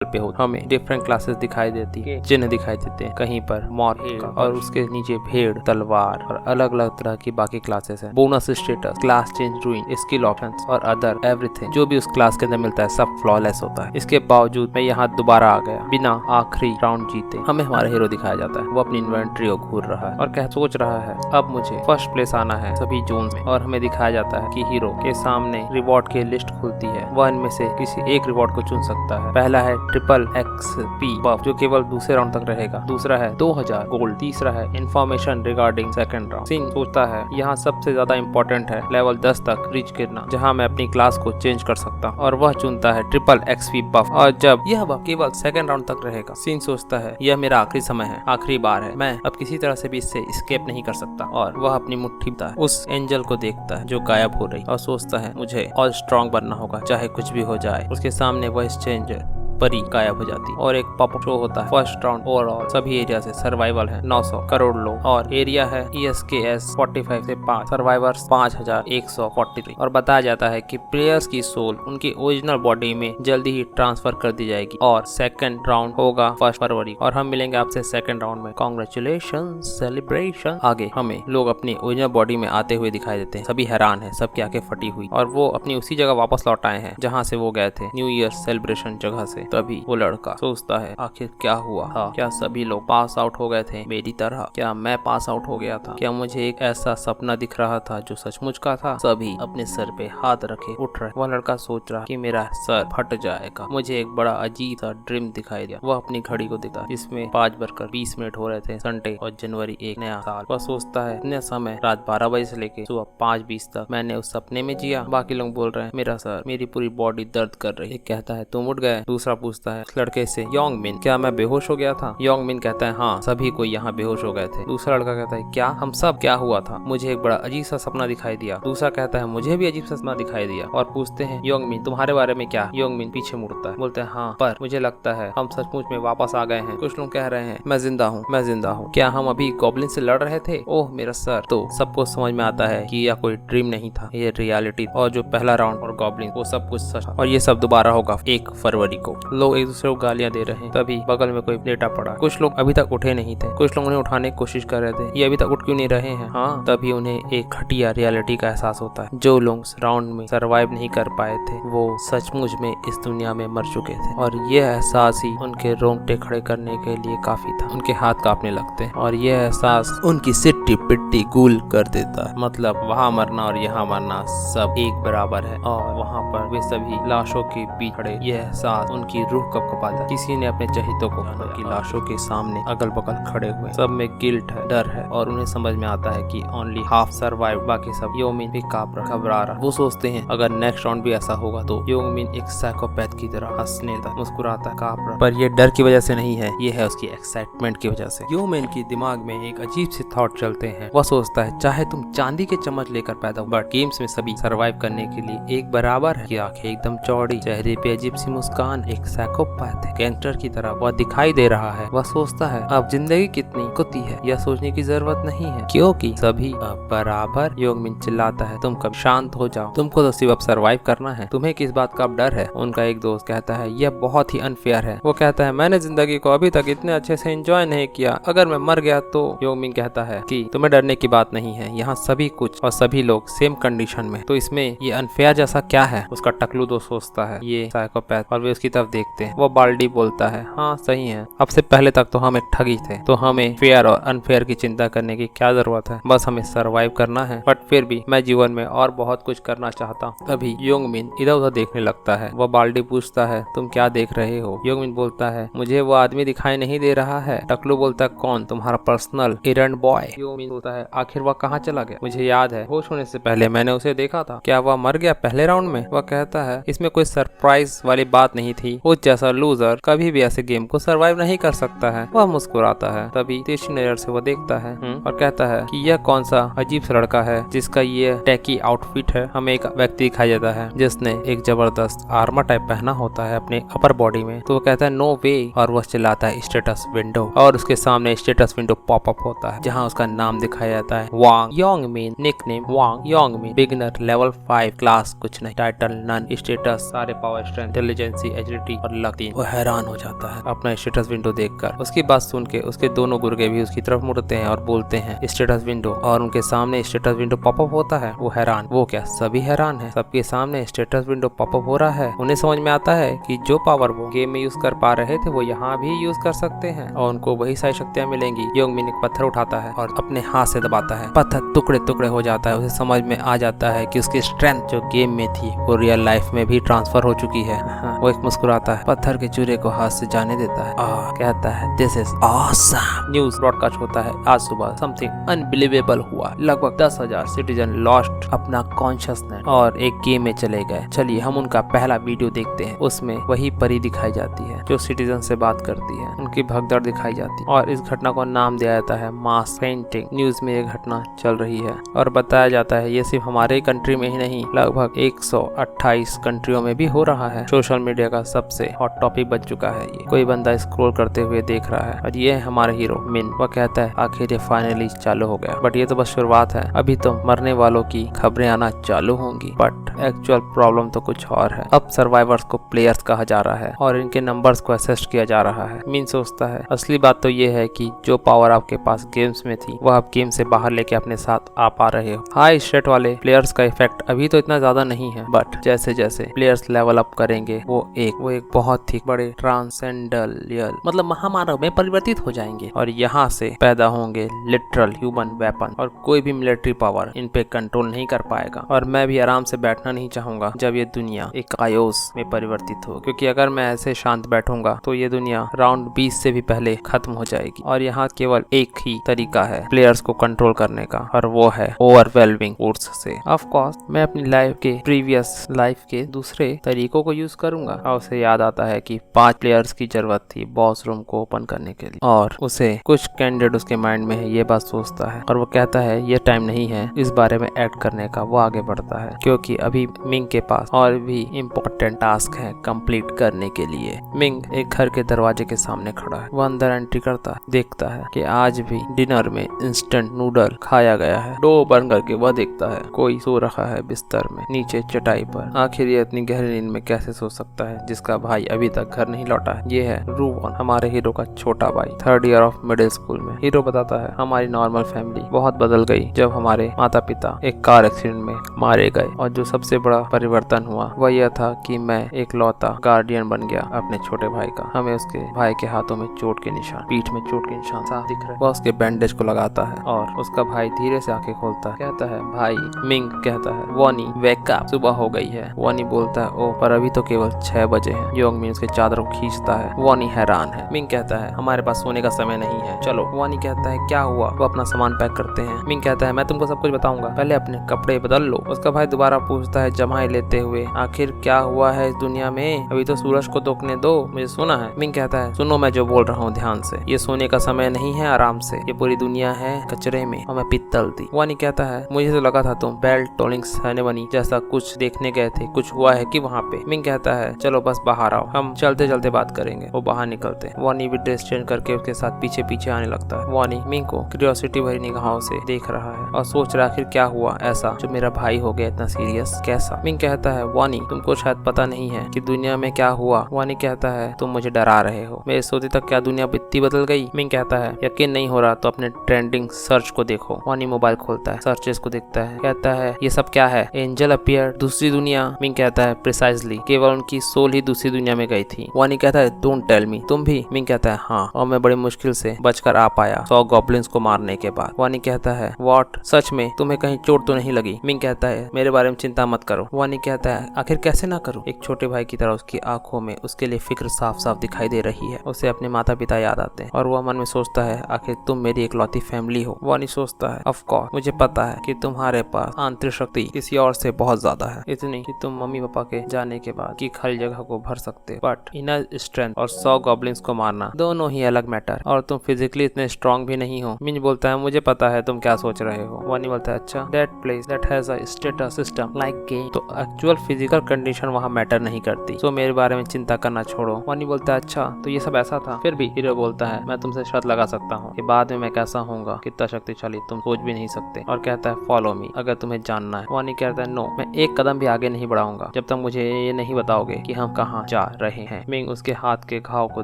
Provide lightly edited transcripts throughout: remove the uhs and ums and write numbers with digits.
पे हो हमें डिफरेंट क्लासेस दिखाई देती है, चिन्ह दिखाई देते हैं, कहीं पर मॉर्क और उसके नीचे भेड़, तलवार और अलग अलग तरह की बाकी क्लासेस हैं। Bonus status, class change रूइन, skill options और अदर एवरीथिंग जो भी उस क्लास के अंदर मिलता है सब फ्लॉलेस होता है। इसके बावजूद मैं यहाँ दोबारा आ गया बिना आखिरी राउंड जीते। हमें हमारा हीरो दिखाया जाता है, वो अपनी इन्वेंट्री को घूर रहा है और कह सोच रहा है अब मुझे फर्स्ट प्लेस आना है सभी जोन में। और हमें दिखाया जाता है कि हीरो के सामने रिवॉर्ड की लिस्ट खुलती है, वह इनमें से किसी एक रिवॉर्ड को चुन सकता है। पहला है ट्रिपल XP बफ जो केवल दूसरे राउंड तक रहेगा, दूसरा है 2000 गोल्ड, तीसरा है information regarding second round. Singh सोचता है यहाँ सबसे ज्यादा इम्पोर्टेंट है लेवल 10 तक रीच करना, जहाँ मैं अपनी क्लास को चेंज कर सकता हूँ, और वह चुनता है ट्रिपल XP बफ। और जब यह बफ केवल सेकंड राउंड तक रहेगा, सिंह सोचता है यह मेरा आखिरी समय है, आखिरी बार है, मैं अब किसी तरह से भी इससे एस्केप नहीं कर सकता। और वह अपनी मुट्ठी उस एंजल को देखता है जो गायब हो रही और सोचता है मुझे और स्ट्रॉन्ग बनना होगा चाहे कुछ भी हो जाए। उसके सामने वह स्ट्रेंजर परी गायब हो जाती और एक पॉपअप शो होता है। फर्स्ट राउंड ओवरऑल सभी एरिया से सर्वाइवल है 900 करोड़ लोग और एरिया है ESKS 45 से 5, सर्वाइवर्स 5143। और बताया जाता है कि प्लेयर्स की सोल उनकी ओरिजिनल बॉडी में जल्दी ही ट्रांसफर कर दी जाएगी और सेकंड राउंड होगा 1 फरवरी और हम मिलेंगे आपसे सेकंड राउंड में। Congratulation, celebration. आगे हमें लोग अपनी ओरिजिनल बॉडी में आते हुए दिखाई देते हैं, सभी हैरान है, सबकी आंखें फटी हुई और वो अपनी उसी जगह वापस लौट आए हैं जहाँ से वो गए थे, न्यू ईयर सेलिब्रेशन जगह से। तभी वो लड़का सोचता है आखिर क्या हुआ था, क्या सभी लोग पास आउट हो गए थे मेरी तरह, क्या मैं पास आउट हो गया था, क्या मुझे एक ऐसा सपना दिख रहा था जो सचमुच का था। सभी अपने सर पे हाथ रखे उठ रहे। वह लड़का सोच रहा कि मेरा सर फट जाएगा, मुझे एक बड़ा अजीब सा ड्रीम दिखाई दिया। वह अपनी घड़ी को देखता जिसमें 5:20 हो रहे थे, संडे और जनवरी एक नया साल। वह सोचता है इतने समय रात 12 बजे से लेके सुबह 5:20 तक मैंने उस सपने में जिया। बाकी लोग बोल रहे हैं मेरा सर, मेरी पूरी बॉडी दर्द कर रही है। एक कहता है तुम उठ गए, दूसरा पूछता है लड़के से योंग मिन क्या मैं बेहोश हो गया था। योंग मिन कहता है हाँ सभी कोई यहाँ बेहोश हो गए थे। दूसरा लड़का कहता है क्या हम सब, क्या हुआ था, मुझे एक बड़ा अजीब सा सपना दिखाई दिया। दूसरा कहता है मुझे भी अजीब सा सपना दिखाई दिया। और पूछते हैं योंग मिन तुम्हारे बारे में क्या। योंग मिन पीछे मुड़ता है, बोलते हैं हाँ पर मुझे लगता है हम सचमुच में वापस आ गए हैं। कुछ लोग कह रहे हैं मैं जिंदा हूँ, मैं जिंदा हूँ, क्या हम अभी गॉब्लिन से लड़ रहे थे। ओह मेरा सर। तो सबको समझ में आता है कि यह कोई ड्रीम नहीं था, ये रियलिटी। और जो पहला राउंड और गॉब्लिन वो सब कुछ सच और ये सब दोबारा होगा 1 फरवरी को। लोग एक दूसरे को गालियां दे रहे हैं। तभी बगल में कोई लेटा पड़ा। कुछ लोग अभी तक उठे नहीं थे, कुछ लोग उन्हें उठाने की कोशिश कर रहे थे, ये अभी तक उठ क्यों नहीं रहे हैं। हाँ तभी उन्हें एक घटिया रियलिटी का एहसास होता है। जो लोग राउंड में सरवाइव नहीं कर पाए थे वो सचमुच में इस दुनिया में मर चुके थे और ये एहसास ही उनके रोंगटे खड़े करने के लिए काफी था। उनके हाथ कांपने लगते हैं और ये एहसास उनकी सिट्टी पिट्टी गूल कर देता है। मतलब वहाँ मरना और यहाँ मरना सब एक बराबर है और वहाँ पर वे सभी लाशों के बीच खड़े, ये एहसास उनकी रूह कपकपा जाती। किसी ने अपने चहितों को की लाशों के सामने अगल बगल खड़े हुए, सब में गिल्ट है, डर है और उन्हें समझ में आता है कि ओनली हाफ सर्वाइव, बाकी सब। योमिन भी घबरा रहा। वो सोचते हैं अगर नेक्स्ट राउंड भी ऐसा होगा तो योमिन एक साइकोपैथ की तरह हंसने लगता, मुस्कुराता, कांप रहा। पर ये डर की वजह से नहीं है, ये है उसकी एक्साइटमेंट की वजह से। योमिन की दिमाग में एक अजीब से थॉट चलते हैं। वह सोचता है चाहे तुम चांदी के चम्मच लेकर पैदा हो बट गेम्स में सभी सर्वाइव करने के लिए एक बराबर है। आंखें एकदम चौड़ी, चेहरे पे अजीब सी मुस्कान, एक साइकोपैथ है, गैंगस्टर की तरह वह दिखाई दे रहा है। वह सोचता है अब जिंदगी कितनी कुत्ती है, यह सोचने की जरूरत नहीं है क्योंकि सभी अब बराबर। योंगमिन चिल्लाता है तुम कब शांत हो जाओ, तुमको तो सिर्फ अब सर्वाइव करना है, तुम्हें किस बात का अब डर है। उनका एक दोस्त कहता है यह बहुत ही अनफेयर है। वो कहता है मैंने जिंदगी को अभी तक इतने अच्छे से एंजॉय नहीं किया, अगर मैं मर गया तो। योंगमिन कहता है कि तुम्हें डरने की बात नहीं है, यहाँ सभी कुछ और सभी लोग सेम कंडीशन में, तो इसमें ये अनफेयर जैसा क्या है। उसका टकलू दोस्त सोचता है ये साइकोपैथ और वे उसकी तरफ देखते हैं। वो बाल्डी बोलता है हाँ सही है, अब से पहले तक तो हम एक ठगी थे, तो हमें फेयर और अनफेयर की चिंता करने की क्या जरूरत है, बस हमें सरवाइव करना है। बट फिर भी मैं जीवन में और बहुत कुछ करना चाहता हूँ। तभी योंगमिन इधर उधर देखने लगता है। वह बाल्डी पूछता है तुम क्या देख रहे हो। योंगमिन बोलता है मुझे वो आदमी दिखाई नहीं दे रहा है। टकलू बोलता है कौन, तुम्हारा पर्सनल एरंड बॉय। योंगमिन बोलता है आखिर वह कहाँ चला गया, मुझे याद है होश होने से पहले मैंने उसे देखा था, क्या वह मर गया पहले राउंड में। वह कहता है इसमें कोई सरप्राइज वाली बात नहीं थी, उस जैसा लूजर कभी भी ऐसे गेम को सरवाइव नहीं कर सकता है। वह मुस्कुराता है। तभी तिरछी नजर से वो देखता है और कहता है कि यह कौन सा अजीब सा लड़का है जिसका ये टैकी आउटफिट है। हमें एक व्यक्ति दिखाई देता है जिसने एक जबरदस्त आर्मर टाइप पहना होता है अपने अपर बॉडी में। तो वो कहता है नो वे और वह चिल्लाता है स्टेटस विंडो और उसके सामने स्टेटस विंडो पॉपअप होता है जहाँ उसका नाम नाम दिखाया जाता है वांग योंगमिन, निकनेम वांग योंगमिन, बिगिनर लेवल 5, क्लास कुछ नहीं, टाइटल नन, स्टेटस सारे पावर, स्ट्रेंथ, इंटेलिजेंसी, एजिलिटी और लक 3। वो हैरान हो जाता है अपना स्टेटस विंडो देखकर। उसकी बात सुन के उसके दोनों गुर्गे भी उसकी तरफ मुड़ते हैं और बोलते हैं स्टेटस विंडो, और उनके सामने स्टेटस विंडो पॉपअप होता है। वो हैरान, वो क्या सभी हैरान है, सबके सामने स्टेटस विंडो पॉपअप हो रहा है। उन्हें समझ में आता है कि जो पावर वो गेम में यूज कर पा रहे थे वो यहाँ भी यूज कर सकते हैं और उनको वही सारी शक्तियाँ मिलेंगी। योंगमिन एक पत्थर उठाता है और अपने हाथ से दबाता है, पत्थर टुकड़े टुकड़े हो जाता है। उसे समझ में आ जाता है कि उसकी स्ट्रेंथ जो गेम में थी वो रियल लाइफ में भी ट्रांसफर हो चुकी है। वो एक मुस्कुराता है, पत्थर के चूरे को हाथ से जाने देता है, कहता है this is awesome. News broadcast होता है आज सुबह समथिंग अनबिलीवेबल हुआ, लगभग 10,000 सिटीजन लॉस्ट अपना कॉन्शियसनेस और एक गेम में चले गए। चलिए हम उनका पहला वीडियो देखते हैं। उसमें वही परी दिखाई जाती है जो सिटीजन से बात करती है, उनकी भगदड़ दिखाई जाती है और इस घटना को नाम दिया जाता है मास पेंटिंग। न्यूज में ये घटना चल रही है और बताया जाता है ये सिर्फ हमारे कंट्री में ही नहीं, लगभग 128 कंट्रियों में भी हो रहा है। सोशल मीडिया का सबसे हॉट टॉपिक बन चुका है ये। कोई बंदा स्क्रॉल करते हुए देख रहा है और ये है हमारा हीरो मिन। वह कहता है आखिर ये फाइनली चालू हो गया, बट ये तो बस शुरुआत है, अभी तो मरने वालों की खबरें आना चालू होंगी। बट एक्चुअल प्रॉब्लम तो कुछ और है। अब सर्वाइवर्स को प्लेयर्स कहा जा रहा है और इनके नंबर्स को असेस्ट किया जा रहा है। मिन सोचता है असली बात तो ये है कि जो पावर आपके पास गेम्स में थी वह आप गेम से बाहर लेके अपने साथ आ पा रहे हो। हाई स्टेट वाले प्लेयर्स का इफेक्ट अभी तो इतना ज्यादा नहीं है, बट जैसे जैसे प्लेयर्स लेवल अप करेंगे वो एक बहुत ही बड़े ट्रांसेंडेंटल मतलब महामानव में परिवर्तित हो जाएंगे और यहाँ से पैदा होंगे लिटरल ह्यूमन वेपन और कोई भी मिलिट्री पावर इन पे कंट्रोल नहीं कर पाएगा। और मैं भी आराम से बैठना नहीं चाहूंगा जब ये दुनिया एक कायोस में परिवर्तित हो, क्योंकि अगर मैं ऐसे शांत बैठूंगा तो ये दुनिया राउंड 20 से भी पहले खत्म हो जाएगी। और यहाँ केवल एक ही तरीका है प्लेयर्स को कंट्रोल करने का और वो है ओवरवेलमिंग फोर्स से। ऑफ कोर्स मैं अपनी लाइफ के प्रीवियस लाइफ के दूसरे तरीकों को यूज करूंगा। और उसे याद आता है कि 5 प्लेयर्स की जरूरत थी बॉस रूम को ओपन करने के लिए और उसे कुछ कैंडिडेट उसके माइंड में है, ये बात सोचता है और वो कहता है ये टाइम नहीं है इस बारे में एक्ट करने का। वो आगे बढ़ता है क्योंकि अभी मिंग के पास और भी इम्पोर्टेंट टास्क है कंप्लीट करने के लिए। मिंग एक घर के दरवाजे के सामने खड़ा है। वो अंदर एंट्री करता है, देखता है कि आज भी डिनर में इंस्टेंट नूडल खाया गया है। डो बंद करके वह देखता है कोई सो रखा है बिस्तर में नीचे चटाई पर। आखिर ये इतनी गहरी नींद में कैसे सो सकता है जिसका भाई अभी तक घर नहीं लौटा है। ये है रूवॉन, हमारे हीरो का छोटा भाई, 3rd year of middle school में। हीरो बताता है हमारी नॉर्मल फैमिली बहुत बदल गई जब हमारे माता पिता एक कार एक्सीडेंट में मारे गए और जो सबसे बड़ा परिवर्तन हुआ वह यह था कि मैं एक लौता गार्डियन बन गया अपने छोटे भाई का। हमें उसके भाई के हाथों में चोट के निशान, पीठ में चोट के निशान साफ दिख रहे। वह उसके बैंडेज को लगाता है और उसका भाई धीरे से आंखें खोलता है, कहता है भाई। मिंग कहता है वॉनी वेक अप, सुबह हो गई है। वॉनी बोलता है ओ पर अभी तो केवल 6 बजे है। योंगमिन उसके चादर को खींचता है। वॉनी हैरान है। मिंग कहता है हमारे पास सोने का समय नहीं है, चलो। वॉनी कहता है क्या हुआ? वो अपना सामान पैक करते हैं। मिंग कहता है मैं तुमको सब कुछ बताऊंगा, पहले अपने कपड़े बदल लो। उसका भाई दोबारा पूछता है जमाई लेते हुए आखिर क्या हुआ है इस दुनिया में, अभी तो सूरज को दोखने दो, मुझे सुना है। मिंग कहता है सुनो मैं जो बोल रहा हूँ ध्यान से, ये सोने का समय नहीं है, आराम से। ये पूरी दुनिया है कचरे में और मैं पित्तल दी। वानी कहता है मुझे तो लगा था तुम बेल टोलिंग सेरेमनी जैसा कुछ देखने गए थे, कुछ हुआ है कि वहाँ पे? मिंग कहता है चलो बस बाहर आओ, हम चलते चलते बात करेंगे। वो बाहर निकलते। वानी भी ड्रेस चेंज करके उसके साथ पीछे पीछे आने लगता है। वानी मिंग को क्यूरियोसिटी भरी निगाहों से देख रहा है और सोच रहा आखिर क्या हुआ ऐसा जो मेरा भाई हो गया इतना सीरियस, कैसा? मिंग कहता है वानी तुमको शायद पता नहीं है कि दुनिया में क्या हुआ। वानी कहता है तुम मुझे डरा रहे हो, मेरे सोते तक क्या दुनिया इतनी बदल गई? मिंग कहता है यकीन नहीं हो रहा तो अपने ट्रेंडिंग सर्च को देखो। वानी मोबाइल खोलता है, सर्चेस को देखता है, कहता है ये सब क्या है? एंजल अपीयर, दूसरी दुनिया। मिंग कहता है प्रिसाइजली, केवल उनकी सोल ही दूसरी दुनिया में गई थी। वानी कहता है डोंट टेल मी, तुम भी? मिंग कहता है हाँ, और मैं बड़ी मुश्किल से बचकर आ पाया 100 गॉब्लिन्स को मारने के बाद। वानी कहता है व्हाट, सच में? तुम्हें कहीं चोट तो नहीं लगी? मिंग कहता है मेरे बारे में चिंता मत करो। वानी कहता है आखिर कैसे ना करूं? एक छोटे भाई की तरह उसकी आंखों में उसके लिए फिक्र साफ साफ दिखाई दे रही है। उसे अपने माता पिता याद आते हैं और वह मन में सोचता है आखिर तुम मेरी इकलौती फैमिली हो। वानी सोचता है ऑफ कोर्स मुझे पता है कि तुम्हारे पास आंतरिक शक्ति किसी और से बहुत ज्यादा है, इतनी कि तुम मम्मी पापा के जाने के बाद की खाली जगह को भर सकते हो, बट इनर स्ट्रेंथ और 100 गॉब्लिन्स को मारना दोनों ही अलग मैटर, और तुम फिजिकली इतने स्ट्रॉन्ग भी नहीं हो। मिंज बोलता है मुझे पता है तुम क्या सोच रहे हो। वानी बोलता है अच्छा, that place that has a status system like game, तो एक्चुअल फिजिकल कंडीशन वहाँ मैटर नहीं करती, सो मेरे बारे में चिंता करना छोड़ो। वानी बोलता है अच्छा तो ये सब ऐसा था? फिर भी हीरो बोलता है मैं तुमसे शर्त लगा सकता हूँ कि बाद में मैं कैसा हूँ होगा, कितना शक्तिशाली तुम सोच भी नहीं सकते। और कहता है फॉलो मी, अगर तुम्हें जानना है। वानी कहता है नो, मैं एक कदम भी आगे नहीं बढ़ाऊंगा जब तक मुझे ये नहीं बताओगे कि हम कहाँ जा रहे हैं। मिंग उसके हाथ के घाव को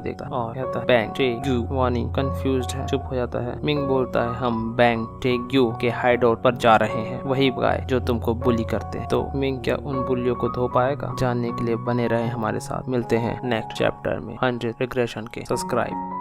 देखता और कहता है बैंग टे यू। वानी कंफ्यूज्ड है, चुप हो जाता है। मिंग बोलता है हम बैंग टे यू के हाइडआउट पर जा रहे हैं, वही गाय जो तुमको बुली करते। तो मिंग क्या उन बुलियों को धो पाएगा? जानने के लिए बने रहे हमारे साथ। मिलते हैं नेक्स्ट चैप्टर में 100 रिग्रेशन के। सब्सक्राइब।